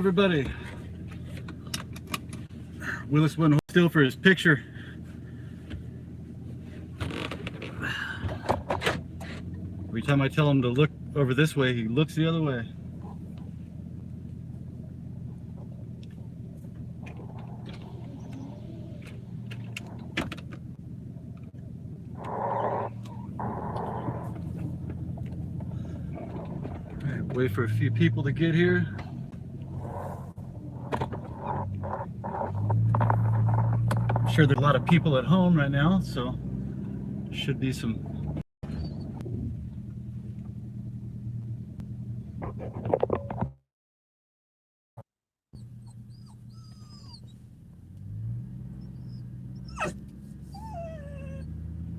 Everybody, Willis wouldn't hold still for his picture. Every time I tell him to look over this way, he looks the other way. All right, wait for a few people to get here. I'm sure there's a lot of people at home right now, so should be some.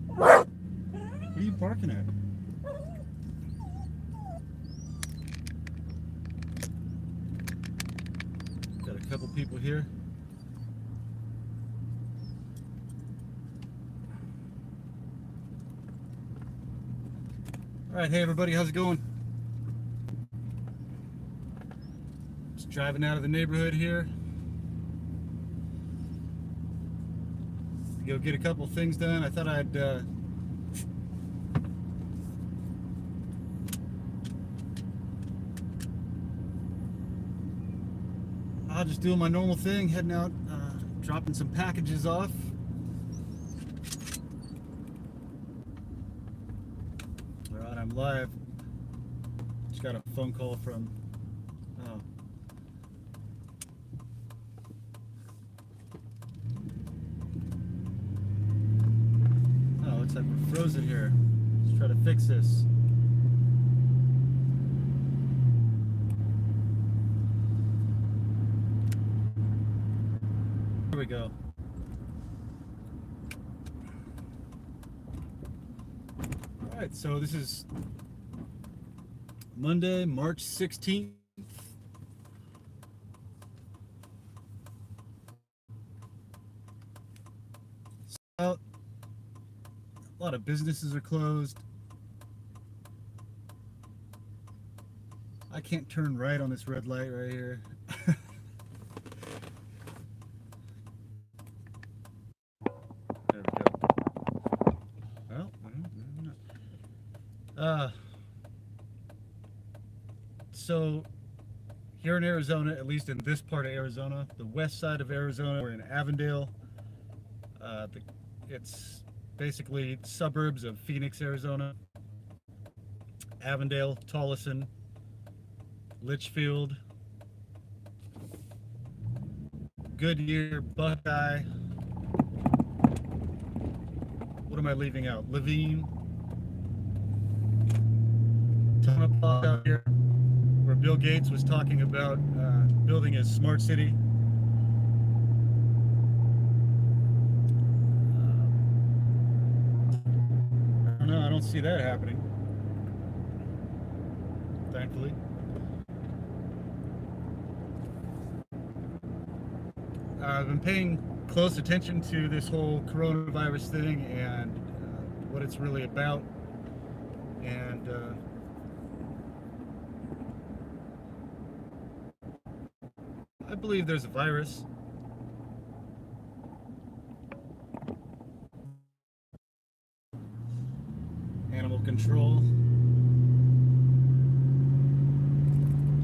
What are you barking at? Got a couple people here. All right, hey everybody, how's it going? Just driving out of the neighborhood here. Go get a couple things done. I thought I'd I'll just do my normal thing, heading out, dropping some packages off. All right, I'm live. Just got a phone call from. Oh, looks like we're frozen here. Let's try to fix this. Here we go. All right, so this is Monday, March 16th. A lot of businesses are closed. I can't turn right on this red light right here. There we go. Well, so here in Arizona, at least in this part of Arizona, the west side of Arizona, we're in Avondale. It's basically suburbs of Phoenix, Arizona. Avondale, Tolleson, Litchfield, Goodyear, Buckeye. What am I leaving out? Levine. Tonopah out here, where Bill Gates was talking about building a smart city. I don't see that happening, thankfully. I've been paying close attention to this whole coronavirus thing and what it's really about, and I believe there's a virus. Animal control.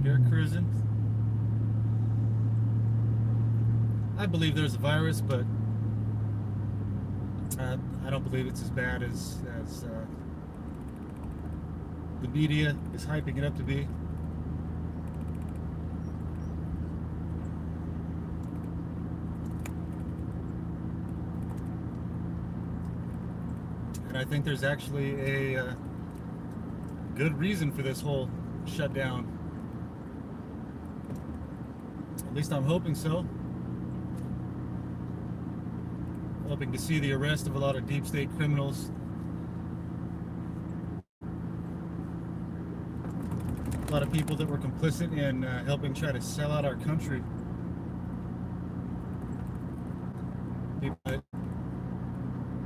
Here cruising. I believe there's a virus, but I don't believe it's as bad as the media is hyping it up to be. And I think there's actually a good reason for this whole shutdown. At least I'm hoping so. Hoping to see the arrest of a lot of deep state criminals. A lot of people that were complicit in helping try to sell out our country. People that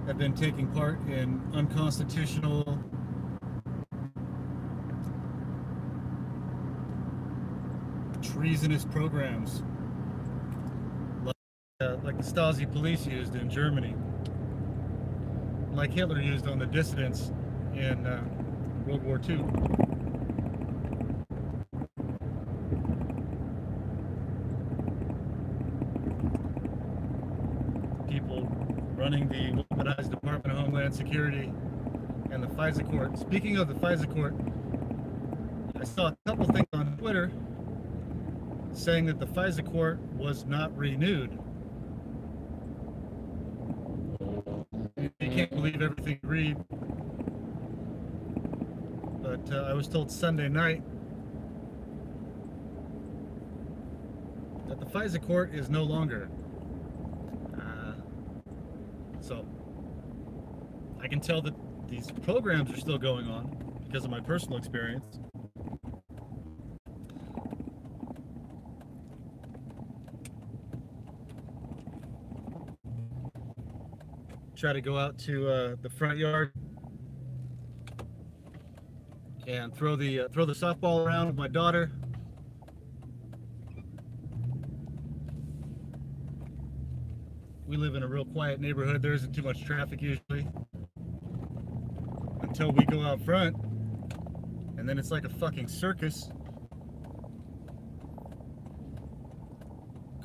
have been taking part in unconstitutional treasonous programs like the Stasi police used in Germany, like Hitler used on the dissidents in World War II. People running the weaponized Department of Homeland Security and the FISA court. Speaking of the FISA court, I saw a couple things on Twitter saying that the FISA court was not renewed. You can't believe everything you read. But I was told Sunday night that the FISA court is no longer. So I can tell that these programs are still going on because of my personal experience. Try to go out to the front yard and throw the softball around with my daughter. We live in a real quiet neighborhood. There isn't too much traffic usually until we go out front, and then it's like a fucking circus.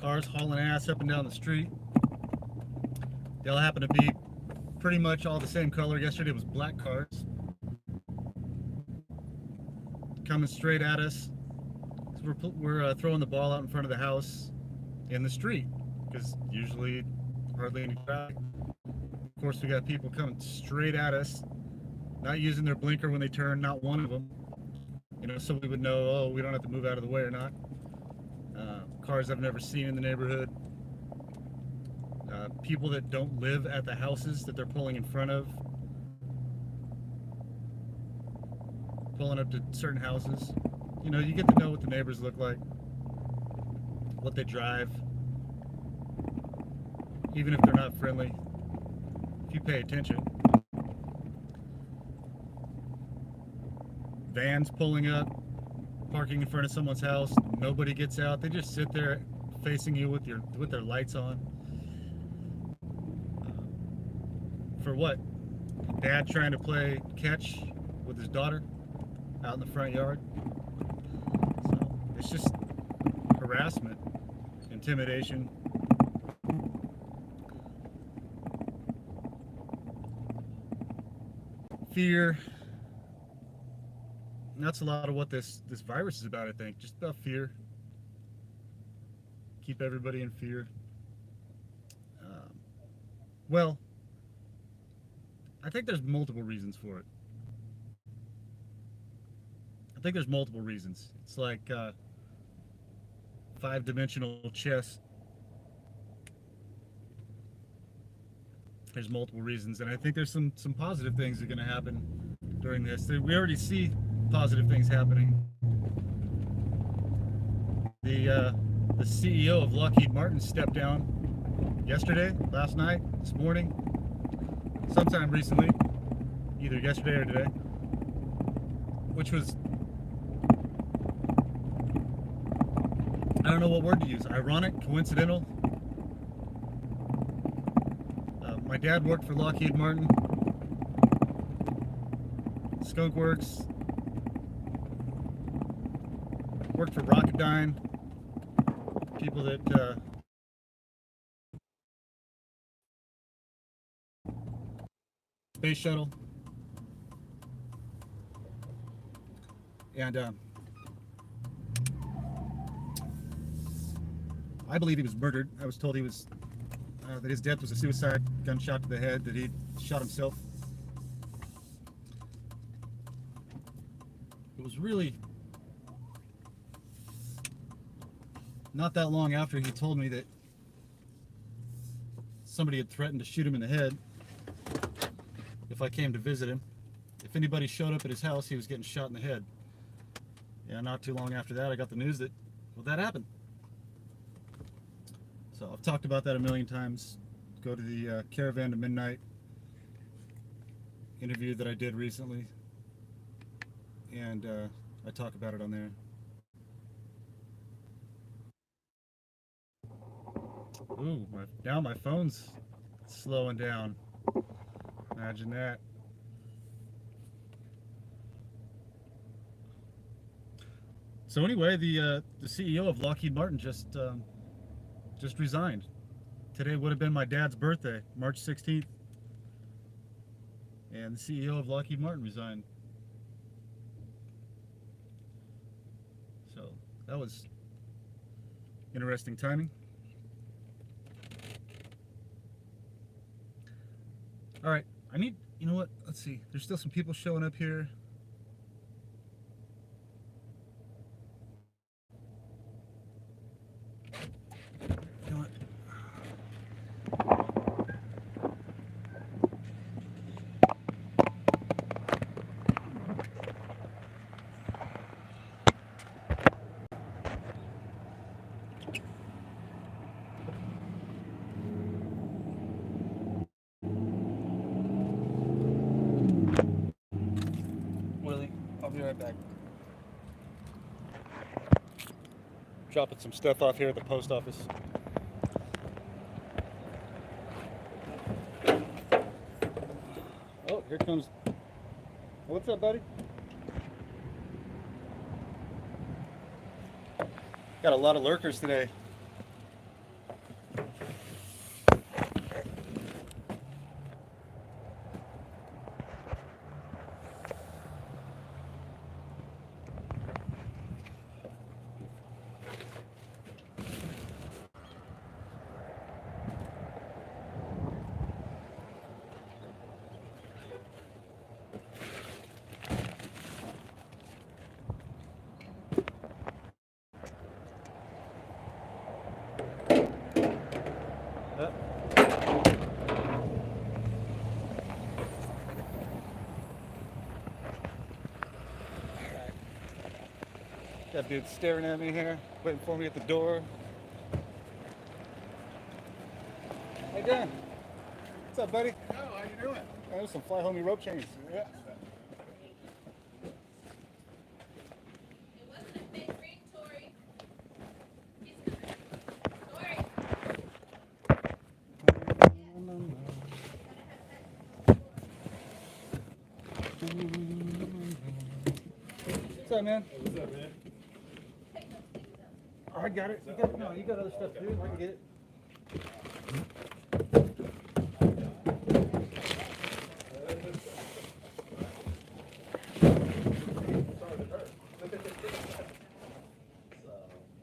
Cars hauling ass up and down the street. They all happen to be pretty much all the same color. Yesterday was black cars coming straight at us. We're throwing the ball out in front of the house in the street because usually hardly any traffic. Of course, we got people coming straight at us, not using their blinker when they turn, not one of them. You know, so we would know, oh, we don't have to move out of the way or not. Cars I've never seen in the neighborhood. People that don't live at the houses that they're pulling in front of. Pulling up to certain houses. You know, you get to know what the neighbors look like, what they drive. Even if they're not friendly, if you pay attention. Vans pulling up, parking in front of someone's house, nobody gets out. They just sit there facing you with their lights on. For what? Dad trying to play catch with his daughter out in the front yard. So it's just harassment, intimidation. Fear. And that's a lot of what this virus is about, I think. Just about fear. Keep everybody in fear. Well, I think there's multiple reasons for it. I think there's multiple reasons. It's like five-dimensional chess. There's multiple reasons, and I think there's some positive things that are going to happen during this. We already see positive things happening. The CEO of Lockheed Martin stepped down yesterday, last night, this morning, sometime recently, either yesterday or today, which was, I don't know what word to use, ironic, coincidental. My dad worked for Lockheed Martin, Skunk Works, worked for Rocketdyne, people that space shuttle, and I believe he was murdered. I was told he was that his death was a suicide, gunshot to the head, that he shot himself. It was really not that long after he told me that somebody had threatened to shoot him in the head if I came to visit him. If anybody showed up at his house, he was getting shot in the head. Yeah, not too long after that, I got the news that, well, that happened. So I've talked about that a million times. Go to the Caravan to Midnight interview that I did recently, and I talk about it on there. Ooh, now my phone's slowing down. Imagine that. So anyway, the CEO of Lockheed Martin just resigned. Today would have been my dad's birthday, March 16th, and the CEO of Lockheed Martin resigned. So that was interesting timing. All right, you know what? Let's see. There's still some people showing up here. You know what? Willie, I'll be right back. Dropping some stuff off here at the post office. Oh, here comes. What's up, buddy? Got a lot of lurkers today. Got dude staring at me here, waiting for me at the door. How you doing? What's up, buddy? Oh, how you doing? There's some fly homie rope chains. Yeah. It wasn't a fake ring, Tori. He's Tori. What's up, man? What's up, man? Oh, I got it. You got other stuff too. I can get it.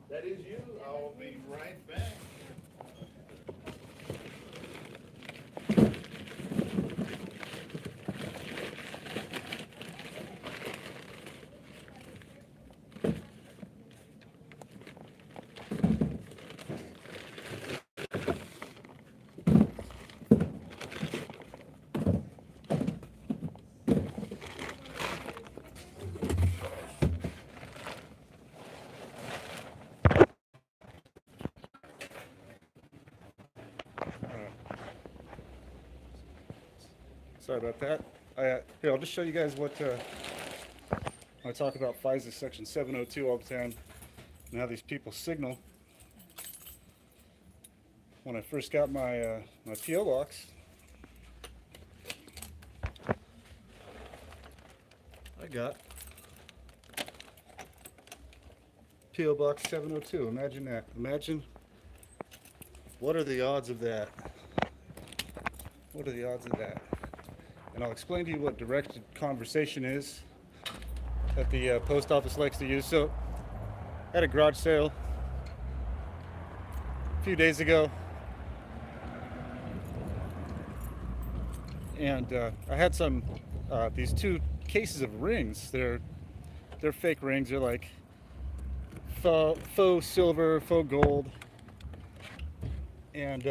That is you. I'll be right back. Sorry about that. Here, I'll just show you guys what I talk about FISA Section 702 all the time and how these people signal. When I first got my my PO box, I got PO Box 702. Imagine that. Imagine what are the odds of that? What are the odds of that? And I'll explain to you what directed conversation is that the post office likes to use. So, I had a garage sale a few days ago, and I had some these two cases of rings. They're fake rings. They're like faux silver, faux gold, and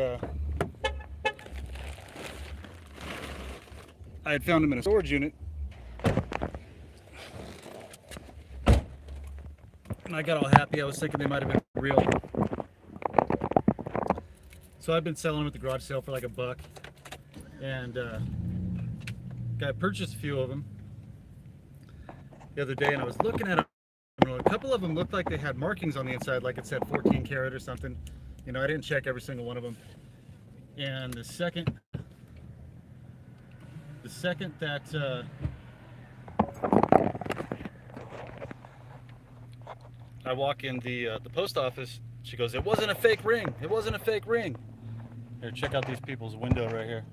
I had found them in a storage unit, and I got all happy. I was thinking they might have been real. So I've been selling them at the garage sale for like $1, and I purchased a few of them the other day, and I was looking at them. A couple of them looked like they had markings on the inside, like it said 14 karat or something. You know, I didn't check every single one of them. And the second that I walk in the post office, she goes, "It wasn't a fake ring. It wasn't a fake ring." Here, check out these people's window right here.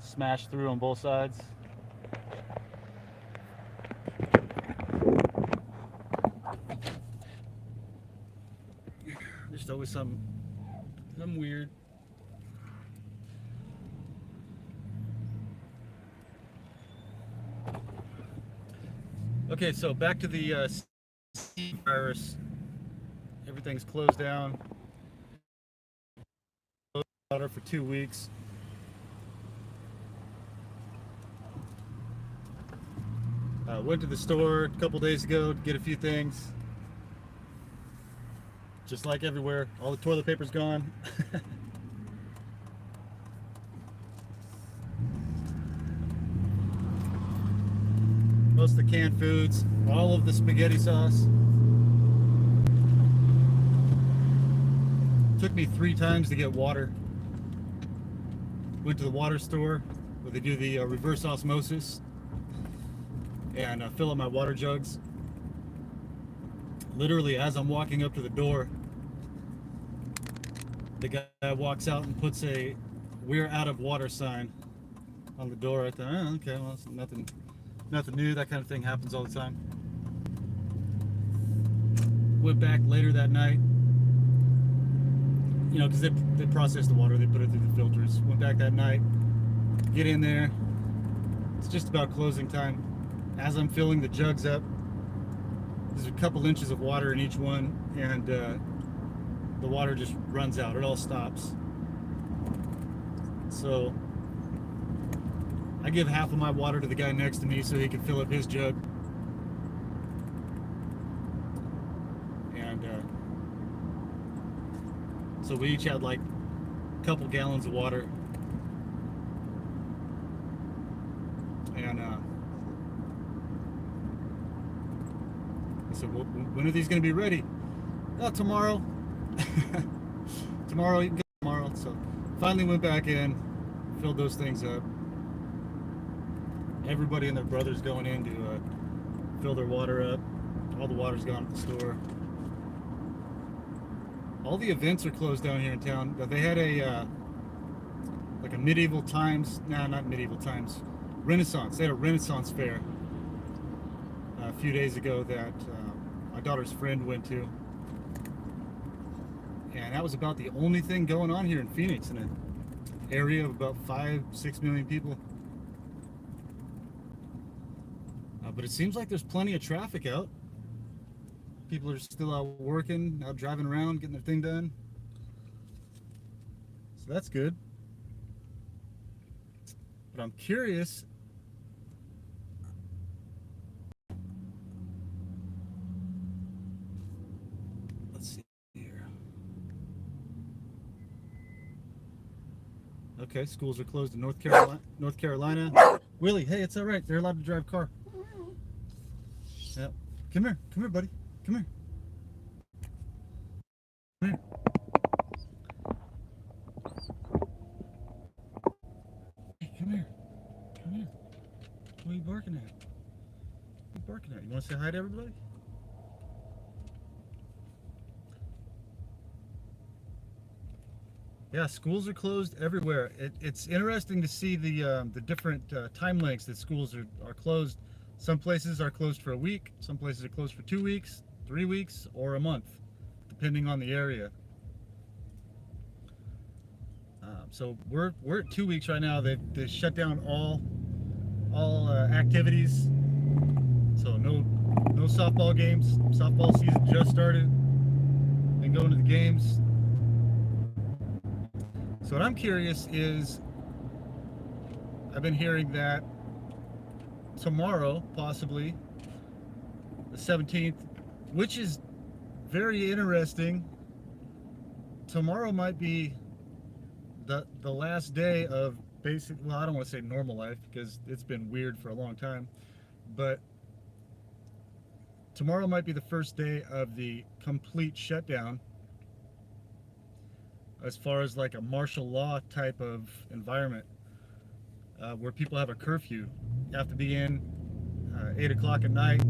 Smashed through on both sides. There's always some weird. Okay, so back to the virus. Everything's closed down. Water for 2 weeks. Went to the store a couple days ago to get a few things. Just like everywhere, all the toilet paper's gone. Most of the canned foods, all of the spaghetti sauce. Took me 3 times to get water. Went to the water store where they do the reverse osmosis and fill up my water jugs. Literally, as I'm walking up to the door, the guy walks out and puts a "We're out of water" sign on the door. I thought, oh, okay, well, it's nothing new. That kind of thing happens all the time. Went back later that night, you know, because they process the water, they put it through the filters. Went back that night, get in there. It's just about closing time. As I'm filling the jugs up, there's a couple inches of water in each one, and the water just runs out. It all stops. So I give half of my water to the guy next to me so he can fill up his jug. And so we each had like a couple gallons of water. And I said, well, when are these going to be ready? Oh, tomorrow. Tomorrow, you can go tomorrow. So finally went back in, filled those things up. Everybody and their brother's going in to fill their water up. All the water's gone at the store. All the events are closed down here in town. They had a like a medieval times, not medieval times, Renaissance. They had a Renaissance fair a few days ago that my daughter's friend went to. And that was about the only thing going on here in Phoenix, in an area of about 5-6 million people. But it seems like there's plenty of traffic out. People are still out working, out driving around, getting their thing done. So that's good. But I'm curious. Let's see here. Okay, schools are closed in North Carolina. Willie, hey, it's all right. They're allowed to drive a car. Yeah. Come here, buddy. Come here. Come here. Hey, come here. Come here. What are you barking at? What are you barking at? You want to say hi to everybody? Yeah, schools are closed everywhere. It's interesting to see the different time lengths that schools are closed. Some places are closed for a week. Some places are closed for 2 weeks, 3 weeks, or a month, depending on the area. So we're at 2 weeks right now. They shut down all activities. So no softball games. Softball season just started. Been going to the games. So what I'm curious is, I've been hearing that tomorrow, possibly the 17th, which is very interesting. Tomorrow might be the last day of basic, well, I don't want to say normal life because it's been weird for a long time, But tomorrow might be the first day of the complete shutdown, as far as like a martial law type of environment, where people have a curfew. You have to be in 8 o'clock at night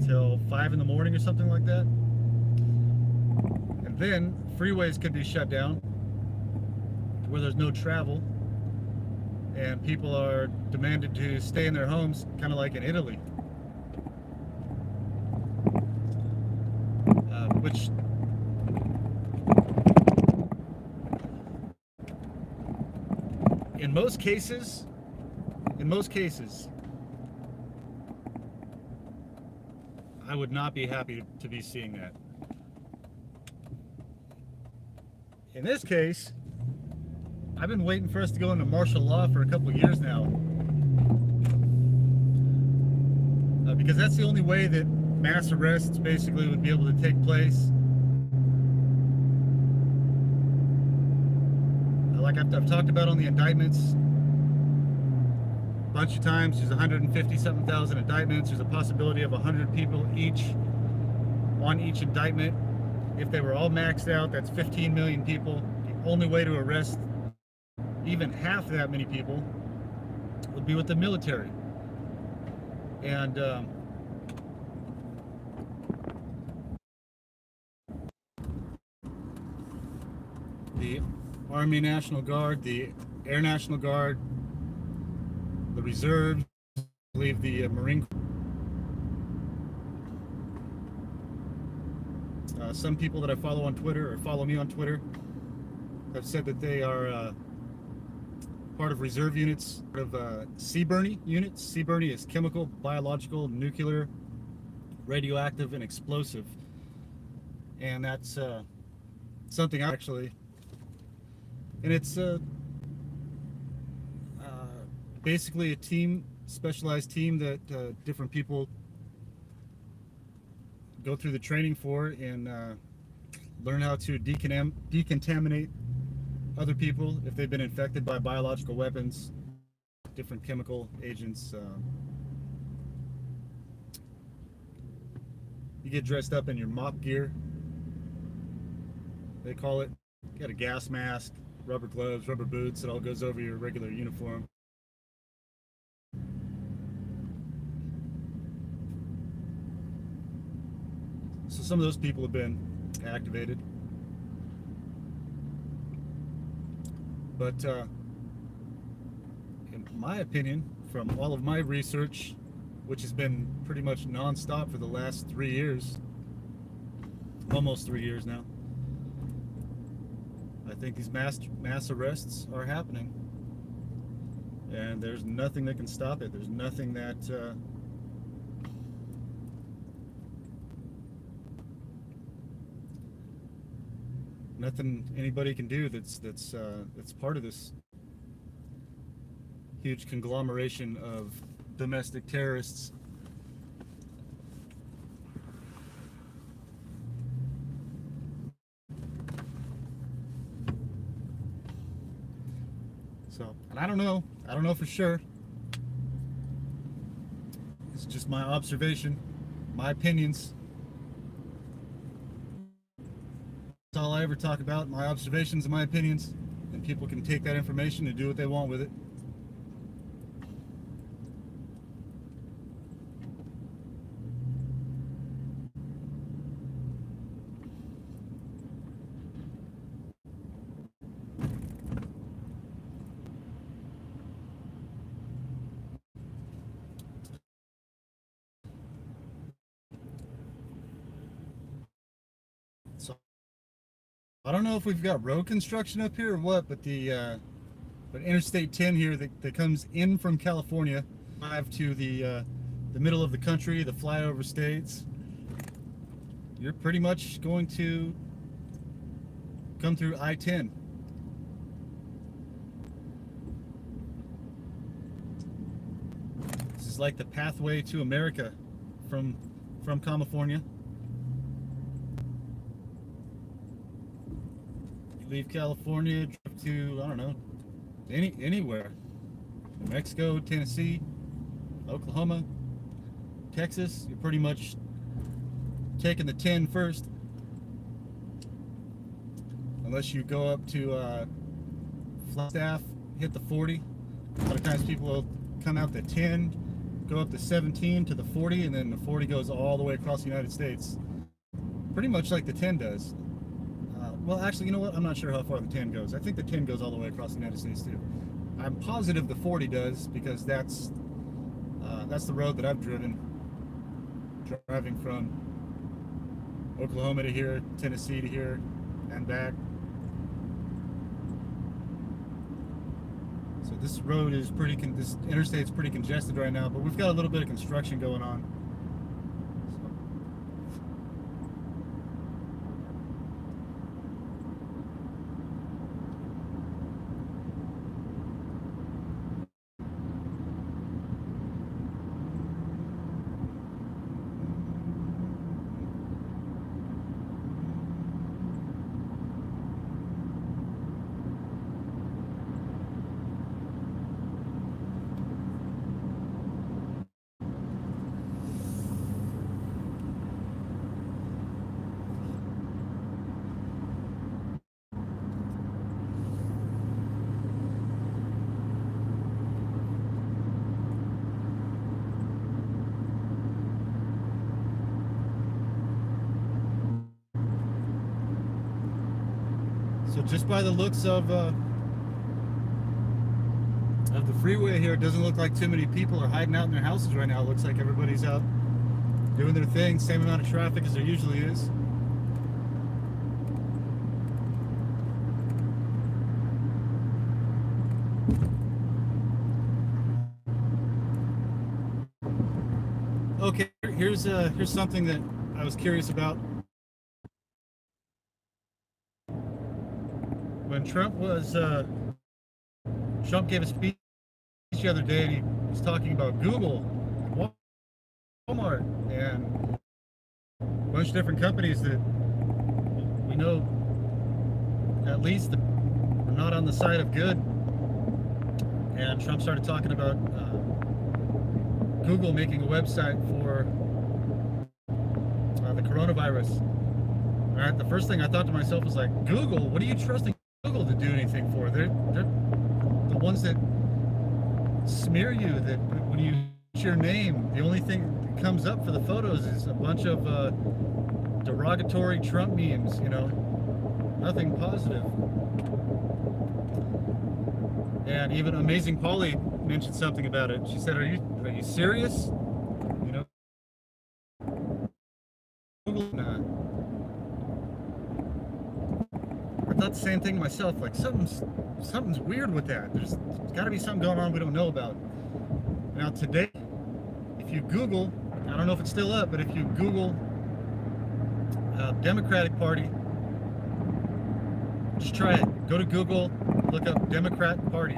till 5 in the morning or something like that. And then freeways could be shut down where there's no travel, and people are demanded to stay in their homes, kind of like in Italy. Which in most cases, I would not be happy to be seeing that. In this case, I've been waiting for us to go into martial law for a couple of years now, because that's the only way that mass arrests basically would be able to take place. Like I've talked about on the indictments a bunch of times, there's 150-something thousand indictments. There's a possibility of 100 people each on each indictment. If they were all maxed out, that's 15 million people. The only way to arrest even half that many people would be with the military. And the Army National Guard, the Air National Guard, the Reserve, I believe the Marine Corps. Some people that I follow on Twitter, or follow me on Twitter, have said that they are part of reserve units, part of CBRNE units. CBRNE is chemical, biological, nuclear, radioactive, and explosive. And that's something actually, and it's basically a team, specialized team that different people go through the training for, and learn how to decontaminate other people if they've been infected by biological weapons, different chemical agents. You get dressed up in your mop gear, they call it. You got a gas mask, rubber gloves, rubber boots. It all goes over your regular uniform. So some of those people have been activated. But in my opinion, from all of my research, which has been pretty much non-stop for the last 3 years, almost 3 years now, I think these mass arrests are happening, and there's nothing that can stop it. There's nothing that nothing anybody can do that's part of this huge conglomeration of domestic terrorists. So, and I don't know for sure. It's just my observation, my opinions. That's all I ever talk about, my observations and my opinions, and people can take that information and do what they want with it. So I don't know if we've got road construction up here or what, but but Interstate 10 here that comes in from California, drive to the middle of the country, the flyover states, you're pretty much going to come through I-10. This is like the pathway to America from California. You leave California, drive to, I don't know, anywhere. New Mexico, Tennessee, Oklahoma, Texas, you're pretty much taking the 10 first. Unless you go up to Flagstaff, hit the 40. A lot of times people will come out the 10, go up to 17 to the 40, and then the 40 goes all the way across the United States. Pretty much like the 10 does. Well, actually, you know what? I'm not sure how far the 10 goes. I think the 10 goes all the way across the United States too. I'm positive the 40 does, because that's the road that I've driven, driving from Oklahoma to here, Tennessee to here, and back. So this road is this interstate's pretty congested right now, but we've got a little bit of construction going on. So just by the looks of the freeway here, it doesn't look like too many people are hiding out in their houses right now. It looks like everybody's out doing their thing, same amount of traffic as there usually is. Okay, here's something that I was curious about. When Trump gave a speech the other day, and he was talking about Google, Walmart, and a bunch of different companies that we know at least are not on the side of good. And Trump started talking about Google making a website for the coronavirus. All right, the first thing I thought to myself was like, Google? What are you trusting Google to do anything for? They're the ones that smear you, that when you use your name, the only thing that comes up for the photos is a bunch of derogatory Trump memes, you know, nothing positive. And even Amazing Polly mentioned something about it. She said, are you serious? You know, Google, nah. I thought the same thing myself, like something's weird with that. There's got to be something going on we don't know about. Now today, if you Google, I don't know if it's still up, but if you Google Democratic Party, just try it. Go to Google, look up Democratic Party.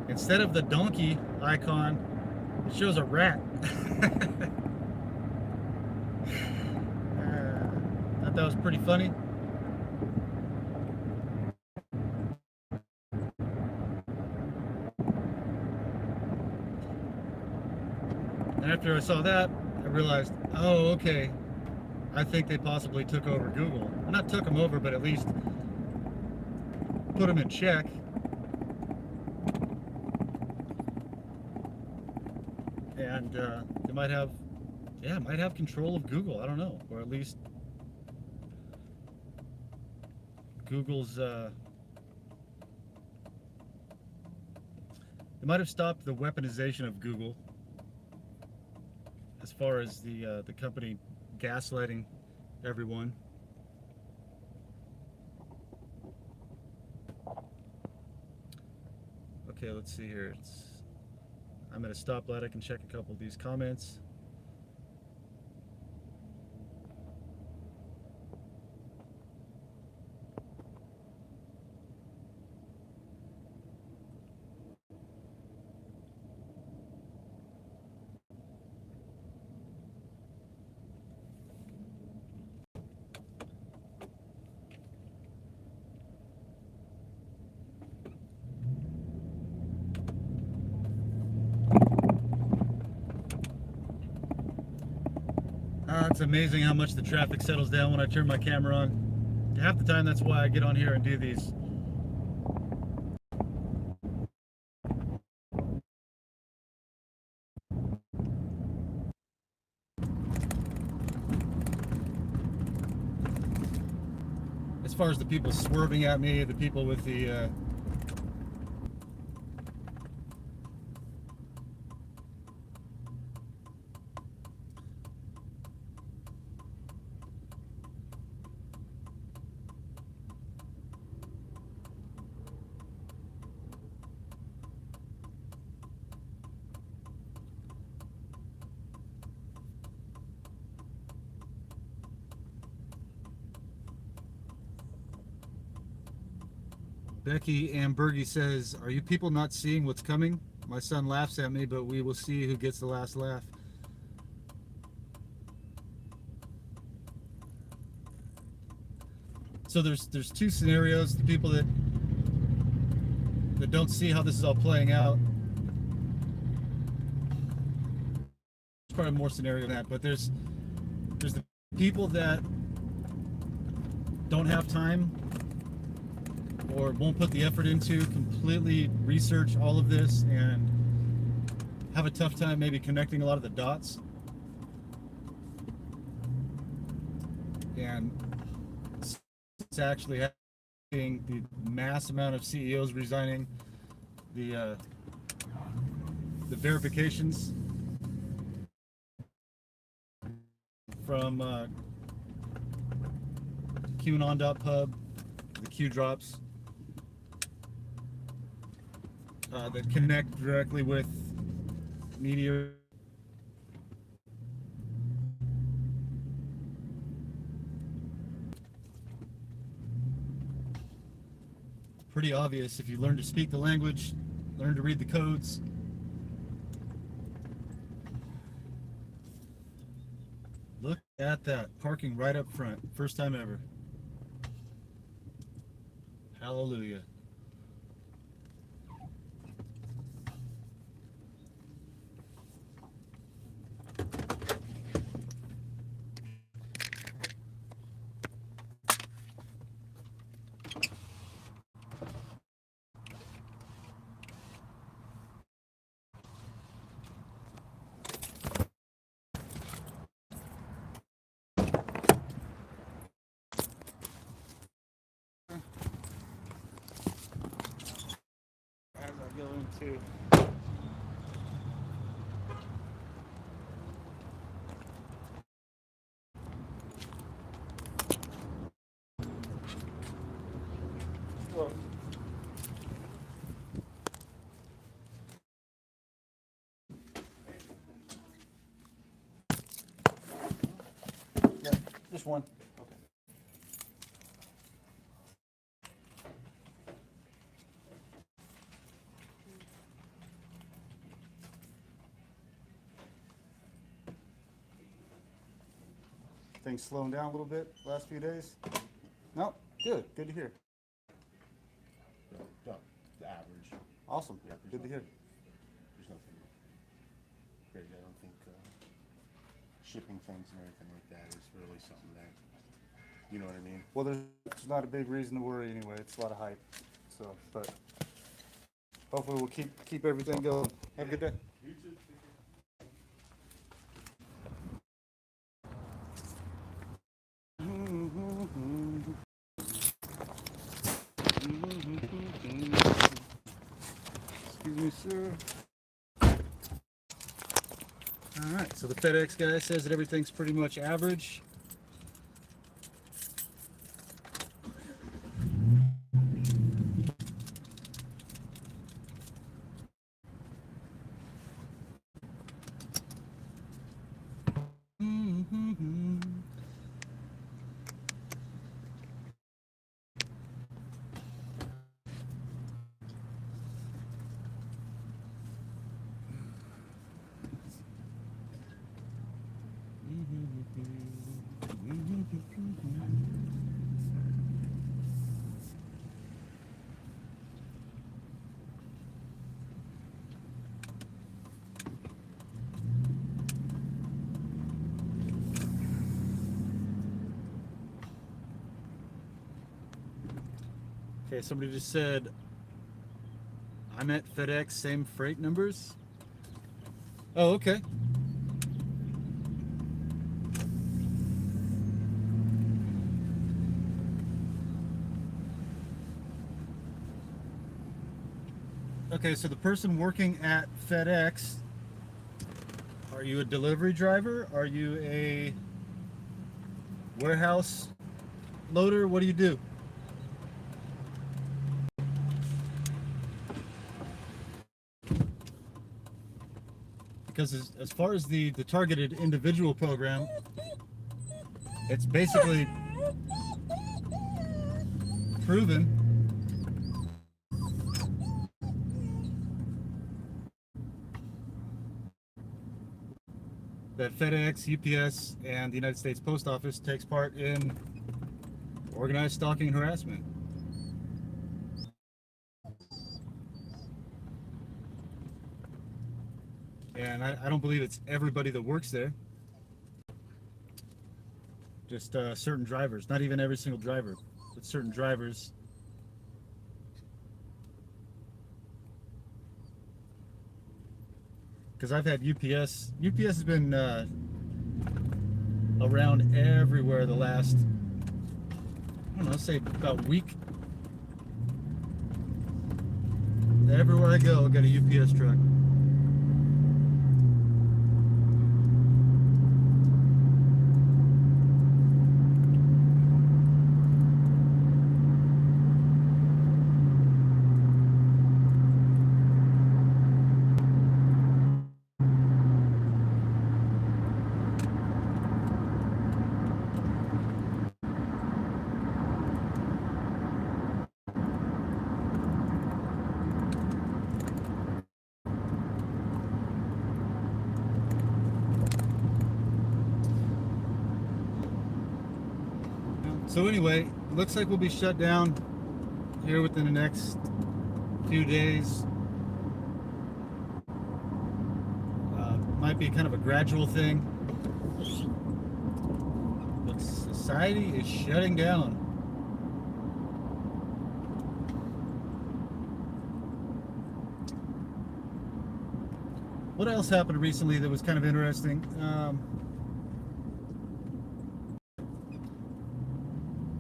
Instead of the donkey icon, it shows a rat. Thought that was pretty funny. And after I saw that, I realized, oh, okay, I think they possibly took over Google. Well, not took them over, but at least put them in check. And they might have control of Google. I don't know, or at least Google's. They might have stopped the weaponization of Google, as far as the company gaslighting everyone. Okay, let's see here. I'm at a stoplight. I can check a couple of these comments. It's amazing how much the traffic settles down when I turn my camera on. Half the time, that's why I get on here and do these. As far as the people swerving at me, the people with the Becky Ambergi says, "Are you people not seeing what's coming? My son laughs at me, but we will see who gets the last laugh." So there's two scenarios. The people that don't see how this is all playing out. There's probably more scenario than that, but there's the people that don't have time or won't put the effort into completely research all of this and have a tough time maybe connecting a lot of the dots. And it's actually happening, the mass amount of CEOs resigning, the verifications from QAnon.pub, the Q drops that connect directly with media. Pretty obvious if you learn to speak the language, learn to read the codes. Look at that, parking right up front. First time ever. Hallelujah. As I go into well, yeah, just one. Okay. Things slowing down a little bit last few days? No? Good. Good to hear. No, the average. Awesome. Yeah, Good to hear. There's nothing crazy. I don't think shipping things and everything like that is really something that, you know what I mean? Well, there's not a big reason to worry anyway. It's a lot of hype. So, but hopefully we'll keep everything going. Have a good day. You too. Excuse me, sir. All right, so the FedEx guy says that everything's pretty much average. Okay, somebody just said, I'm at FedEx, same freight numbers. Oh, okay. Okay, so the person working at FedEx, are you a delivery driver? Are you a warehouse loader? What do you do? Because as far as the targeted individual program, it's basically proven that FedEx, UPS, and the United States Post Office takes part in organized stalking and harassment. And I don't believe it's everybody that works there. Just certain drivers. Not even every single driver, but certain drivers. Because I've had UPS. UPS has been around everywhere the last, I don't know, say about a week. Everywhere I go, I got a UPS truck. So anyway, it looks like we'll be shut down here within the next few days. Might be kind of a gradual thing, but society is shutting down. What else happened recently that was kind of interesting?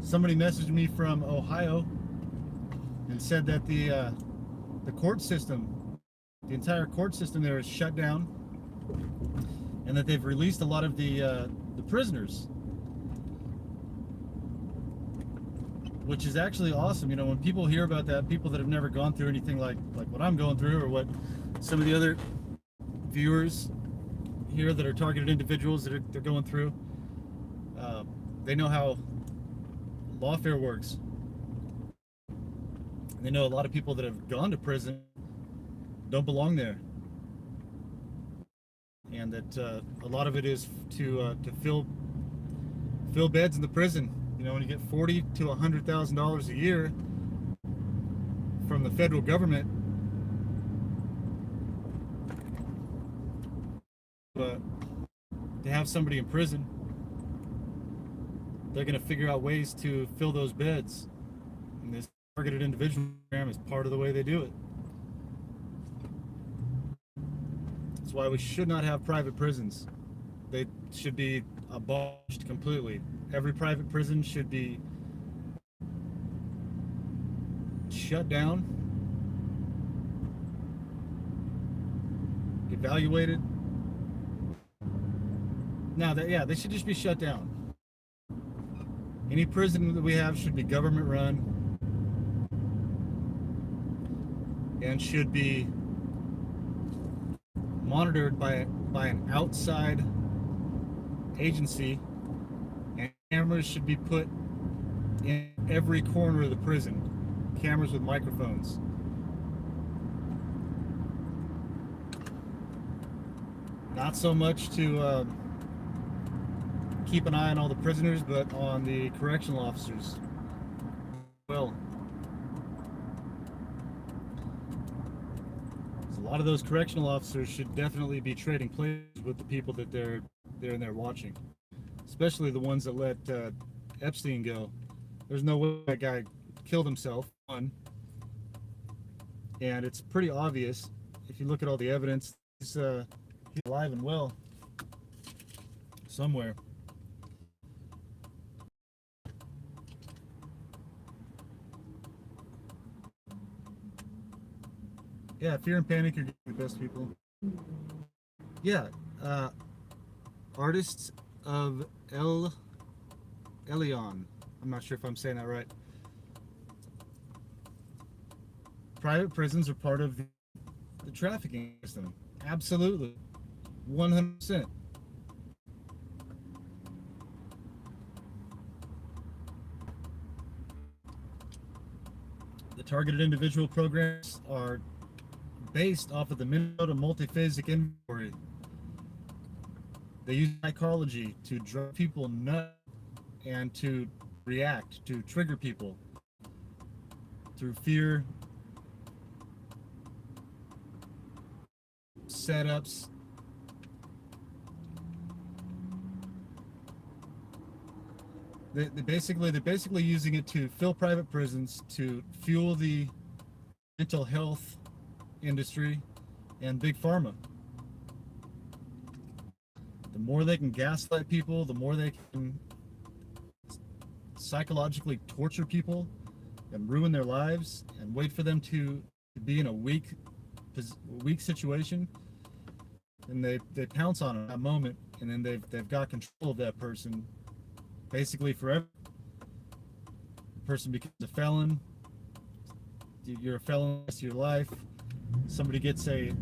Somebody messaged me from Ohio and said that the court system, the entire court system there is shut down, and that they've released a lot of the prisoners, which is actually awesome. You know, when people hear about that, people that have never gone through anything like what I'm going through, or what some of the other viewers here that are targeted individuals that they're going through, they know how lawfare works. They know a lot of people that have gone to prison don't belong there, and that a lot of it is to fill beds in the prison. You know, when you get $40,000 to $100,000 a year from the federal government, but to have somebody in prison, they're going to figure out ways to fill those beds. And this targeted individual program is part of the way they do it. That's why we should not have private prisons. They should be abolished completely. Every private prison should be shut down, evaluated. Now, they should just be shut down. Any prison that we have should be government run and should be monitored by an outside agency, and cameras should be put in every corner of the prison. Cameras with microphones. Not so much to keep an eye on all the prisoners, but on the correctional officers. Well, a lot of those correctional officers should definitely be trading places with the people that they're in there watching, especially the ones that let Epstein go. There's no way that guy killed himself, one, and it's pretty obvious if you look at all the evidence. He's alive and well somewhere. Yeah, fear and panic are getting the best people. Yeah, artists of Elion. I'm not sure if I'm saying that right. Private prisons are part of the trafficking system. Absolutely. 100%. The targeted individual programs are based off of the Minnesota multiphasic inventory. They use psychology to drive people nuts and to react, to trigger people through fear, setups. They're basically using it to fill private prisons, to fuel the mental health industry and big pharma. The more they can gaslight people, the more they can psychologically torture people and ruin their lives and wait for them to be in a weak situation, and they pounce on them at that moment, and then they've got control of that person basically forever. The person becomes a felon. You're a felon the rest of your life. Somebody gets a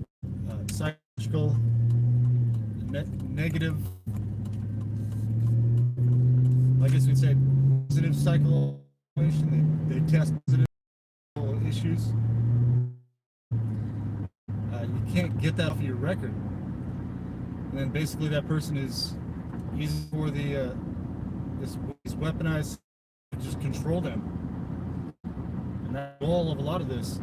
psychological negative, I guess we'd say positive psychological evaluation. They test positive issues. You can't get that off of your record. And then basically that person is easy for the this weaponized to just control them. And that's the goal of a lot of this.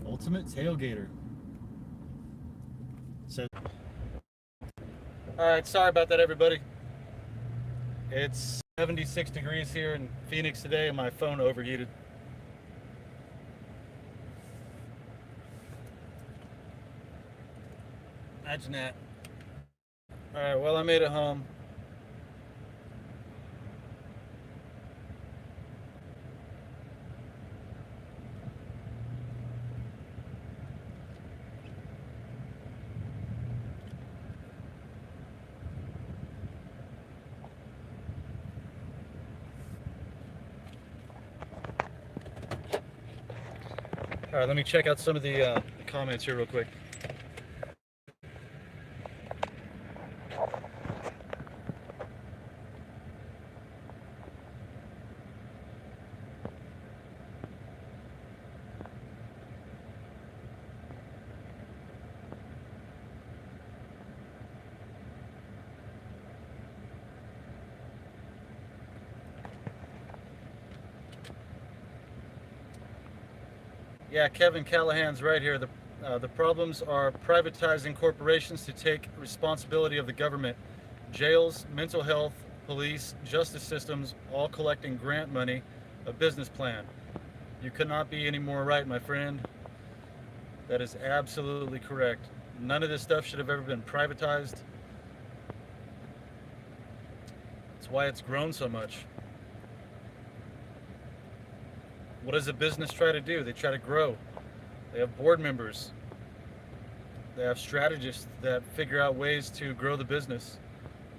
Ultimate tailgater. So, all right, sorry about that, everybody. It's 76 degrees here in Phoenix today, and my phone overheated. Imagine that. All right, well, I made it home. All right, let me check out some of the comments here real quick. Yeah, Kevin Callahan's right here. The problems are privatizing corporations to take responsibility of the government. Jails, mental health, police, justice systems, all collecting grant money, a business plan. You could not be any more right, my friend. That is absolutely correct. None of this stuff should have ever been privatized. That's why it's grown so much. What does a business try to do? They try to grow. They have board members. They have strategists that figure out ways to grow the business.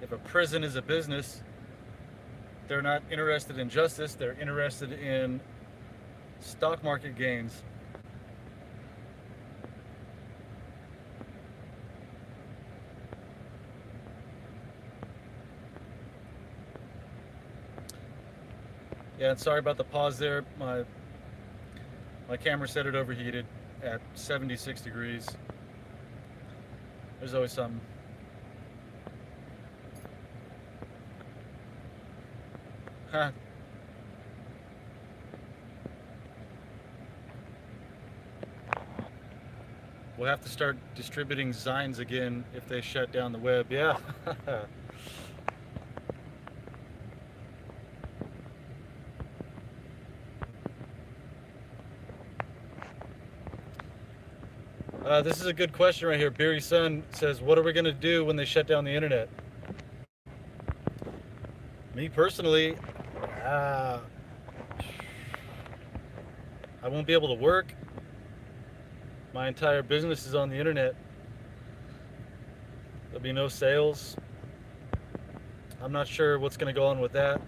If a prison is a business, they're not interested in justice. They're interested in stock market gains. Yeah, and sorry about the pause there. My camera said it overheated at 76 degrees. There's always something. Huh. We'll have to start distributing Zines again if they shut down the web. Yeah. This is a good question right here. Beery Sun says, "What are we gonna do when they shut down the internet?" Me personally, uh, I won't be able to work. My entire business is on the internet. There'll be no sales. I'm not sure what's gonna go on with that.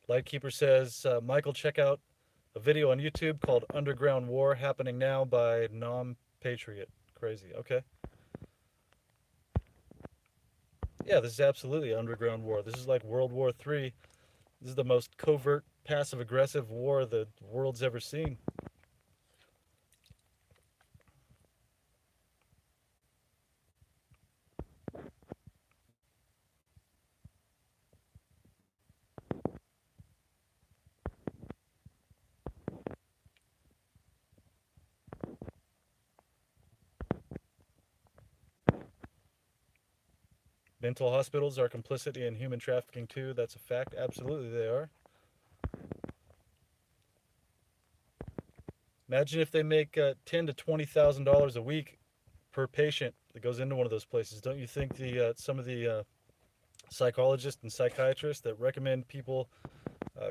Lightkeeper says, Michael, check out a video on YouTube called Underground War Happening Now by Nom Patriot. Crazy. Okay. Yeah, this is absolutely underground war. This is like World War III. This is the most covert, passive aggressive war the world's ever seen. Mental hospitals are complicit in human trafficking too. That's a fact. Absolutely, they are. Imagine if they make $10,000 to $20,000 a week per patient that goes into one of those places. Don't you think the some of the psychologists and psychiatrists that recommend people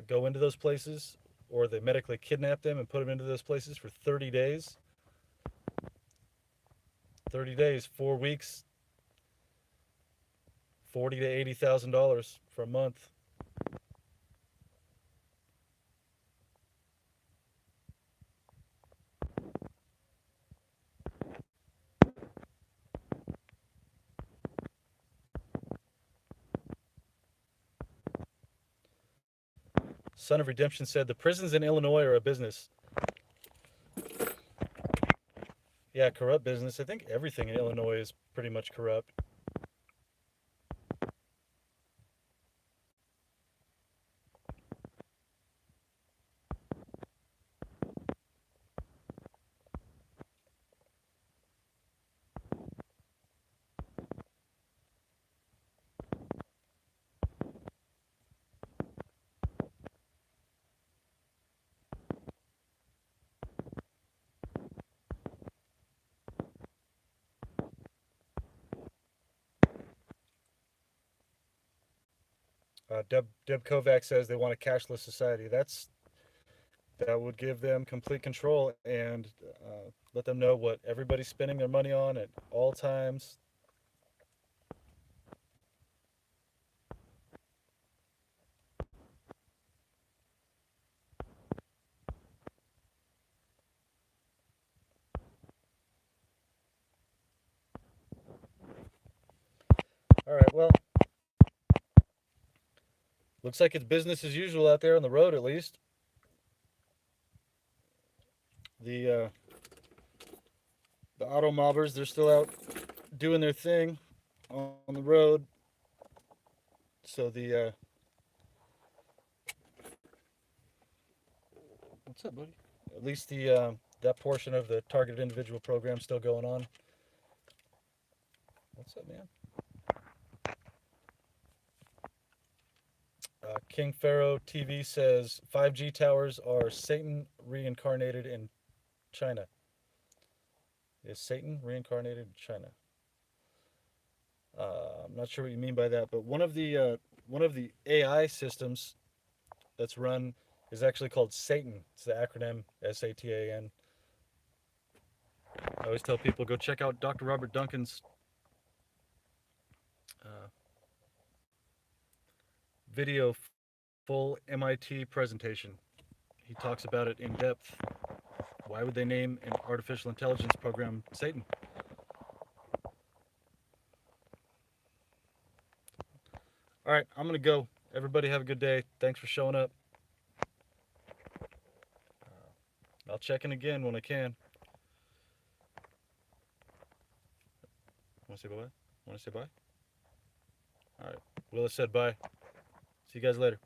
go into those places, or they medically kidnap them and put them into those places for 30 days? 30 days, 4 weeks, $40,000 to $80,000 for a month. Son of Redemption said the prisons in Illinois are a business. Yeah, corrupt business. I think everything in Illinois is pretty much corrupt. Deb Kovac says they want a cashless society. That would give them complete control and let them know what everybody's spending their money on at all times. All right, well, looks like it's business as usual out there on the road, at least. The the auto mobbers, they're still out doing their thing on the road. So the what's up, buddy? At least the that portion of the targeted individual program still going on. What's up, man? King Pharaoh TV says 5G towers are Satan reincarnated in China. Is Satan reincarnated in China? I'm not sure what you mean by that, but one of the AI systems that's run is actually called Satan. It's the acronym SATAN. I always tell people go check out Dr. Robert Duncan's video full MIT presentation. He talks about it in depth. Why would they name an artificial intelligence program Satan? All right, I'm going to go. Everybody have a good day. Thanks for showing up. I'll check in again when I can. Want to say bye? Want to say bye? All right. Willis said bye. See you guys later.